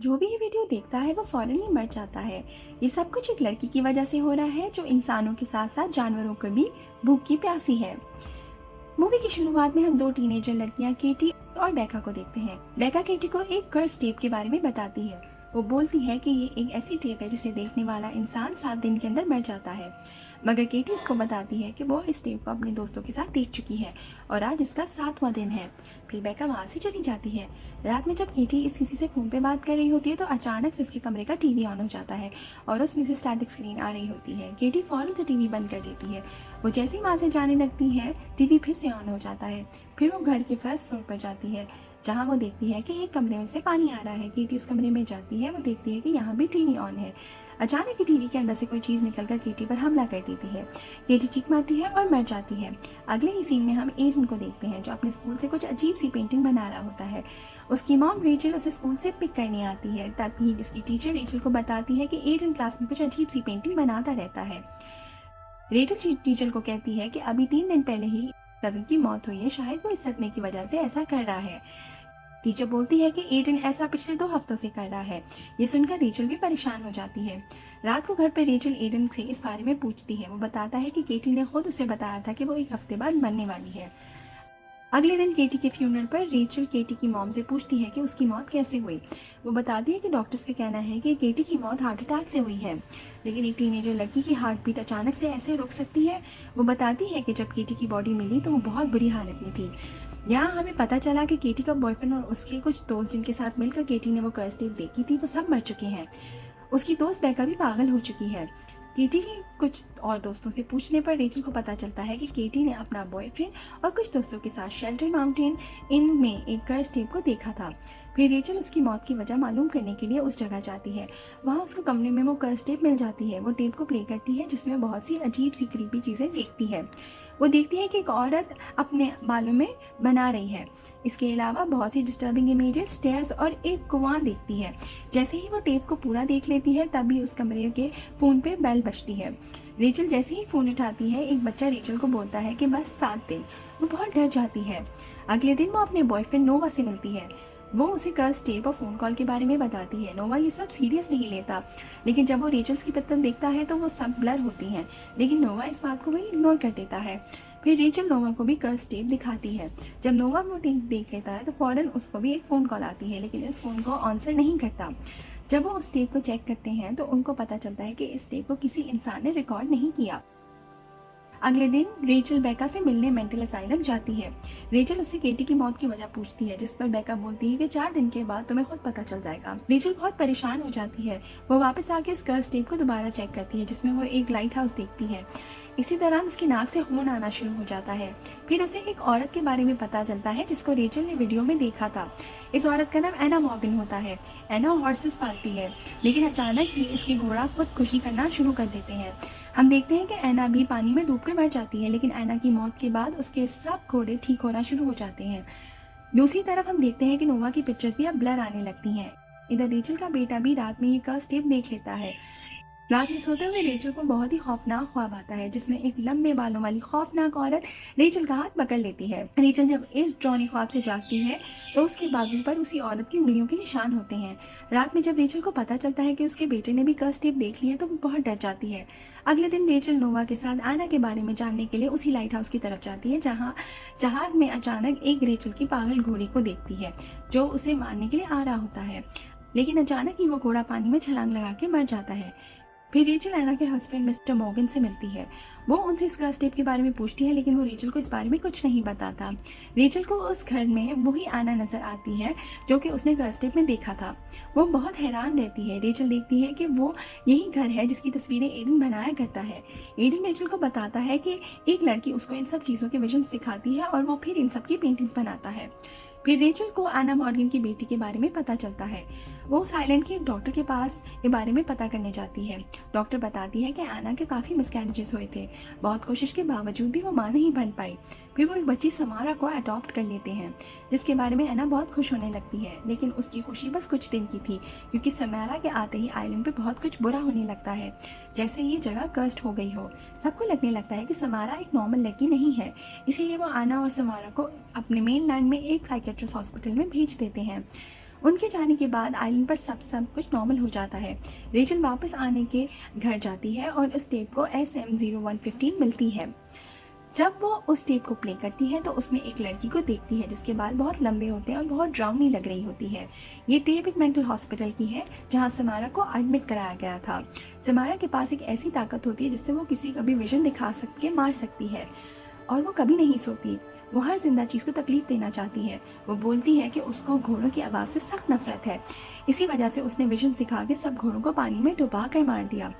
जो भी ये वीडियो देखता है वो फौरन ही मर जाता है। ये सब कुछ एक लड़की की वजह से हो रहा है जो इंसानों के साथ साथ जानवरों को भी भूखी प्यासी है। मूवी की शुरुआत में हम दो टीनेजर लड़कियां केटी और बेका को देखते हैं। बेका केटी को एक कर्स टेप के बारे में बताती है। वो बोलती है कि ये एक ऐसी टेप है जिसे देखने वाला इंसान 7 दिन के अंदर मर जाता है, मगर केटी इसको बताती है कि वो इस टेप को अपने दोस्तों के साथ देख चुकी है और आज इसका 7वां दिन है। फिर बेका वहाँ से चली जाती है। रात में जब केटी इस किसी से फ़ोन पे बात कर रही होती है तो अचानक से उसके कमरे का टीवी ऑन हो जाता है और उसमें से स्टैटिक स्क्रीन आ रही होती है। केटी फ़ौरन से टीवी बंद कर देती है। वो जैसे ही वहाँ से जाने लगती है टीवी फिर से ऑन हो जाता है। फिर वो घर के फर्स्ट फ्लोर पर जाती है जहाँ वो देखती है कि एक कमरे में से पानी आ रहा है। केटी उस कमरे में जाती है। वो देखती है कि यहाँ भी टीवी ऑन है। अचानक ही टीवी के अंदर से कोई चीज़ निकलकर केटी पर हमला कर देती है। केटी चीख मारती है और मर जाती है। अगले ही सीन में हम एडन को देखते हैं जो अपने स्कूल से कुछ अजीब सी पेंटिंग बना रहा होता है। उसकी मॉम रेचल उसे स्कूल से पिक करने आती है। तभी उसकी टीचर रेचल को बताती है कि एडन क्लास में कुछ अजीब सी पेंटिंग बनाता रहता है। रेचल टीचर को कहती है कि अभी 3 दिन पहले ही कजन की मौत हुई है, शायद वो इस सदमे की वजह से ऐसा कर रहा है। टीचर बोलती है कि एडन ऐसा पिछले 2 हफ्तों से कर रहा है। ये सुनकर रेचल भी परेशान हो जाती है। रात को घर पर रेचल एडन से इस बारे में पूछती है। वो बताता है कि केटी ने खुद उसे बताया था कि वो 1 हफ्ते बाद मरने वाली है। अगले दिन केटी के फ्यूनरल पर रेचल केटी की मॉम से पूछती है कि उसकी मौत कैसे हुई। वो बताती है कि डॉक्टर्स का कहना है कि केटी की मौत हार्ट अटैक से हुई है, लेकिन एक टीनेजर लड़की की हार्ट बीट अचानक से ऐसे रुक सकती है। वो बताती है कि जब केटी की बॉडी मिली तो वो बहुत बुरी हालत में थी। यहाँ हमें पता चला कि केटी का बॉयफ्रेंड और उसके कुछ दोस्त जिनके साथ मिलकर केटी ने वो कर्स टेप देखी थी वो सब मर चुके हैं। उसकी दोस्त बेका भी पागल हो चुकी है। केटी के कुछ और दोस्तों से पूछने पर रेचल को पता चलता है कि केटी ने अपना बॉयफ्रेंड और कुछ दोस्तों के साथ शेल्टर माउंटेन इन में एक कर्स टेप को देखा था। फिर रेचल उसकी मौत की वजह मालूम करने के लिए उस जगह जाती है। वहाँ उसको कमरे में वो कर्स टेप मिल जाती है। वो टेप को प्ले करती है जिसमें बहुत सी अजीब सी क्रीपी चीज़ें देखती है। वो देखती है कि एक औरत अपने बालों में बना रही है। इसके अलावा बहुत सी डिस्टर्बिंग इमेजेस, स्टेयर्स और एक कुआं देखती है। जैसे ही वो टेप को पूरा देख लेती है तभी उस कमरे के फ़ोन पे बेल बजती है। रेचल जैसे ही फ़ोन उठाती है एक बच्चा रेचल को बोलता है कि बस 7 दिन। वो बहुत डर जाती है। अगले दिन वो अपने बॉयफ्रेंड नोवा से मिलती है। वो उसे कर्स टेप और फ़ोन कॉल के बारे में बताती है। नोवा ये सब सीरियस नहीं लेता, लेकिन जब वो रेचल्स की पत्तन देखता है तो वो सब ब्लर होती हैं, लेकिन नोवा इस बात को भी इग्नोर कर देता है। फिर रेचल नोवा को भी कर्स टेप दिखाती है। जब नोवा वो टेप देख लेता है तो फ़ौरन उसको भी एक फ़ोन कॉल आती है, लेकिन इस फ़ोन को आंसर नहीं करता। जब वो उस टेप को चेक करते हैं तो उनको पता चलता है कि इस टेप को किसी इंसान ने रिकॉर्ड नहीं किया। अगले दिन रेचल बेका से मिलने मेंटल असाइलम जाती है। रेचल उससे केटी की मौत की वजह पूछती है, जिस पर बेका बोलती है कि 4 दिन के बाद तुम्हें खुद पता चल जाएगा। रेचल बहुत परेशान हो जाती है। वो वापस आके उस कर्स टेप को दोबारा चेक करती है जिसमें वो एक लाइट हाउस देखती है। इसी दौरान उसकी नाक से खून आना शुरू हो जाता है। फिर उसे एक औरत के बारे में पता चलता है जिसको रेचल ने वीडियो में देखा था। इस औरत का नाम एना मॉर्गन होता है। एना हॉर्सेस पालती है, लेकिन अचानक ही इसके घोड़ा खुदकुशी करना शुरू कर देते हैं। हम देखते हैं कि एना भी पानी में डूबकर मर जाती है, लेकिन एना की मौत के बाद उसके सब घोड़े ठीक होना शुरू हो जाते हैं। दूसरी तरफ हम देखते हैं कि नोवा की पिक्चर्स भी अब ब्लर आने लगती हैं। इधर रेचल का बेटा भी रात में ये कर्स टेप देख लेता है। रात में सोते हुए रेचल को बहुत ही खौफनाक ख्वाब आता है जिसमें एक लंबे बालों वाली खौफनाक औरत रेचल का हाथ पकड़ लेती है। रेचल जब इस ड्रॉनी ख्वाब से जागती है तो उसके बाजू पर उसी औरत की उंगलियों के निशान होते हैं। रात में जब रेचल को पता चलता है कि उसके बेटे ने भी कर्स टेप देख लिया तो वो बहुत डर जाती है। अगले दिन रेचल नोवा के साथ आना के बारे में जानने के लिए उसी लाइट हाउस की तरफ जाती है जहाँ जहाज में अचानक एक रेचल की पागल घोड़ी को देखती है जो उसे मारने के लिए आ रहा होता है, लेकिन अचानक ही वो घोड़ा पानी में छलांग लगा के मर जाता है। फिर रेचल एना के हस्बैंड मिस्टर मॉर्गन से मिलती है। वो उनसे इस कर्स टेप के बारे में पूछती है, लेकिन वो रेचल को इस बारे में कुछ नहीं बताता। रेचल को उस घर में वही आना नजर आती है जो कि उसने कर्स टेप में देखा था। वो बहुत हैरान रहती है। रेचल देखती है कि वो यही घर है जिसकी तस्वीरें एडन बनाया करता है। एडन रेचल को बताता है कि एक लड़की उसको इन सब चीज़ों के विजन सिखाती है और वो फिर इन सब की पेंटिंग्स बनाता है। फिर रेचल को एना मॉर्गन की बेटी के बारे में पता चलता है। वो उस आइलैंड के एक डॉक्टर के पास के बारे में पता करने जाती है। डॉक्टर बताती है कि एना के काफ़ी मिसकैरेजेस हुए थे। बहुत कोशिश के बावजूद भी वो माँ नहीं बन पाई। फिर वो एक बच्ची समारा को अडॉप्ट कर लेते हैं, जिसके बारे में एना बहुत खुश होने लगती है, लेकिन उसकी खुशी बस कुछ दिन की थी क्योंकि समारा के आते ही आइलैंड पे बहुत कुछ बुरा होने लगता है, जैसे ये जगह कर्स्ड हो गई हो। सबको लगने लगता है कि समारा एक नॉर्मल लड़की नहीं है, इसीलिए वो एना और समारा को अपने मेन लैंड में एक साइकेट्रिस्ट हॉस्पिटल में भेज देते हैं। उनके जाने के बाद आइलैंड पर सब कुछ नॉर्मल हो जाता है। रेचल वापस आने के घर जाती है और उस टेप को SM0115 मिलती है। जब वो उस टेप को प्ले करती है तो उसमें एक लड़की को देखती है जिसके बाल बहुत लंबे होते हैं और बहुत ड्राउनी लग रही होती है। ये टेप एक मेंटल हॉस्पिटल की है जहाँ समारा को एडमिट कराया गया था। समारा के पास एक ऐसी ताकत होती है जिससे वो किसी का भी विजन दिखा के मार सकती है और वो कभी नहीं सोती। वो हर जिंदा चीज़ को तकलीफ देना चाहती है। वो बोलती है कि उसको घोड़ों की आवाज़ से सख्त नफरत है। इसी वजह से उसने विजन सिखा के सब घोड़ों को पानी में डुबा कर मार दिया।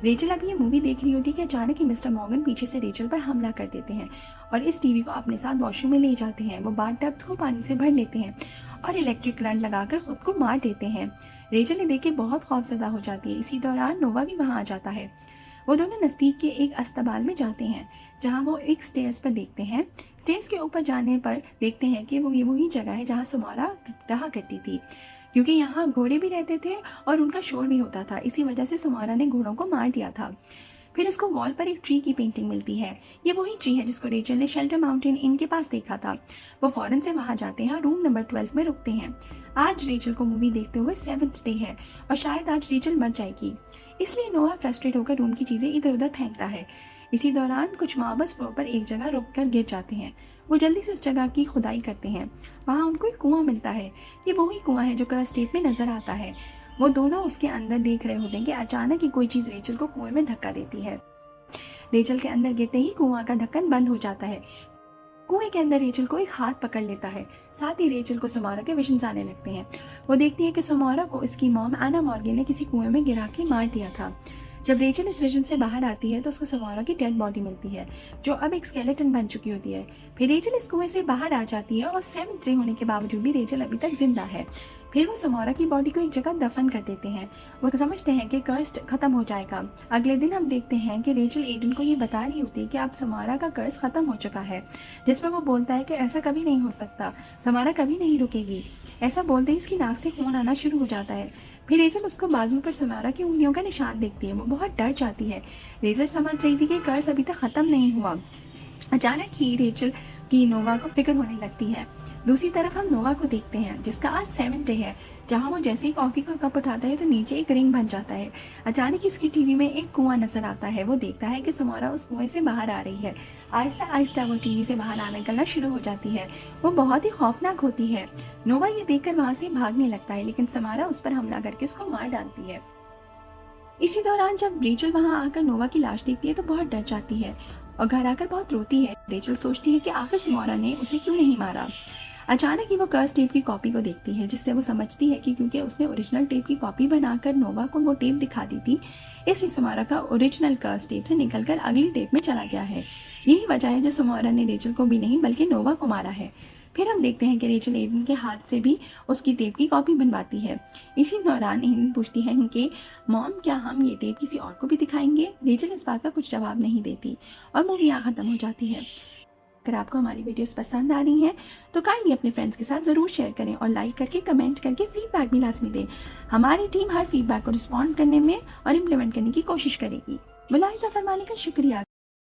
रेचल अब ये मूवी देख रही होती है कि अचानक ही मिस्टर मॉर्गन पीछे से रेचल पर हमला कर देते हैं और इस टीवी को अपने साथ वॉशरूम में ले जाते हैं। वो बाथटब को पानी से भर लेते हैं और इलेक्ट्रिक करंट लगाकर खुद को मार देते हैं। रेचल ने देख के बहुत खौफजदा हो जाती है। इसी दौरान नोवा भी वहाँ आ जाता है। वो दोनों नज़दीक के एक अस्पताल में जाते हैं जहाँ वो एक स्टेयर्स पर देखते हैं। स्टेयर्स के ऊपर जाने पर देखते हैं कि वो ये वही जगह है जहाँ समारा रहा करती थी, क्योंकि यहाँ घोड़े भी रहते थे और उनका शोर भी होता था। इसी वजह से समारा ने घोड़ों को मार दिया था। फिर उसको वॉल पर एक ट्री की पेंटिंग मिलती है। ये वही ट्री है जिसको रेचल ने शेल्टर माउंटेन इन के पास देखा था। वो फौरन से वहाँ जाते हैं और रूम नंबर 12 में रुकते हैं। आज रेचल को मूवी देखते हुए 7th डे है और शायद आज रेचल मर जाएगी, इसलिए नोआ फ्रस्ट्रेट होकर रूम की चीजें इधर उधर फेंकता है। इसी दौरान कुछ मार्बल्स फ्लोर पर एक जगह रुककर गिर जाते हैं। वो जल्दी से उस जगह की खुदाई करते हैं। वहाँ उनको एक कुआं मिलता है। ये वही कुआं है जो कर्स टेप में नजर आता है। वो दोनों उसके अंदर देख रहे होते हैं कि अचानक ही कोई चीज रेचल को कुएं में धक्का देती है। रेचल के अंदर गिरते ही कुआं का ढक्कन बंद हो जाता है। कुएं के अंदर रेचल को एक हाथ पकड़ लेता है। साथ ही रेचल को समारा के विजन्स आने लगते हैं। वो देखती है कि समारा को इसकी मॉम एना मॉर्गन ने किसी कुएं में गिरा के मार दिया था। जब रेचल इस विजन से बाहर आती है तो उसको समारा की डेड बॉडी मिलती है जो अब एक स्केलेटन बन चुकी होती है। फिर रेचल इस कुएं से बाहर आ जाती है और 7th डे होने के बावजूद भी रेचल अभी तक जिंदा है। फिर वो समारा की बॉडी को एक जगह दफन कर देते हैं। वो समझते हैं कि कर्स खत्म हो जाएगा। अगले दिन हम देखते हैं कि रेचल एडन को ये बता रही होती है कि अब समारा का कर्स खत्म हो चुका है, जिसमें वो बोलता है कि ऐसा कभी नहीं हो सकता, समारा कभी नहीं रुकेगी। ऐसा बोलते ही उसकी नाक से खून आना शुरू हो जाता है। फिर रेचल उसको बाजू पर समारा की उंगलियों का निशान देखती है। वो बहुत डर जाती है। रेचल समझ रही थी कि कर्स अभी तक खत्म नहीं हुआ। अचानक ही रेचल की नोवा को फिक्र होने लगती है। दूसरी तरफ हम नोवा को देखते हैं जिसका आज 7th डे है। जहाँ वो जैसे ही कॉफी का कप उठाता है तो नीचे एक रिंग बन जाता है। अचानक ही उसकी टीवी में एक कुआं नजर आता है। वो देखता है कि समारा उस कुएं से बाहर आ रही है। आहिस्ता आहिस्ता वो टीवी से बाहर आने निकलना शुरू हो जाती है। वो बहुत ही खौफनाक होती है। नोवा ये देखकर वहां से भागने लगता है, लेकिन समारा उस पर हमला करके उसको मार डालती है। इसी दौरान जब रेचल वहां आकर नोवा की लाश देखती है तो बहुत डर जाती है और घर आकर बहुत रोती है। रेचल सोचती है कि आखिर समारा ने उसे क्यों नहीं मारा। अचानक ही वो कर्स टेप की कॉपी को देखती है, जिससे वो समझती है कि क्योंकि उसने ओरिजिनल टेप की कॉपी बनाकर नोवा को वो टेप दिखा दी थी, इसलिए समारा का ओरिजिनल कर्स टेप से निकलकर अगली टेप में चला गया है। यही वजह है जो समारा ने रेचल को भी नहीं बल्कि नोवा को मारा है। फिर हम देखते हैं कि रेचल एडन के हाथ से भी उसकी टेप की कॉपी बनवाती है। इसी दौरान एडन पूछती है कि मॉम, क्या हम ये टेप किसी और को भी दिखाएंगे? रेचल इस बात का कुछ जवाब नहीं देती और मूवी यहाँ खत्म हो जाती है। अगर आपको हमारी वीडियोस पसंद आ रही हैं तो काइंडली अपने फ्रेंड्स के साथ ज़रूर शेयर करें और लाइक करके कमेंट करके फीडबैक भी लाजमी दें। हमारी टीम हर फीडबैक को रिस्पॉन्ड करने में और इम्प्लीमेंट करने की कोशिश करेगी। मुलाहिजा फरमाने का शुक्रिया।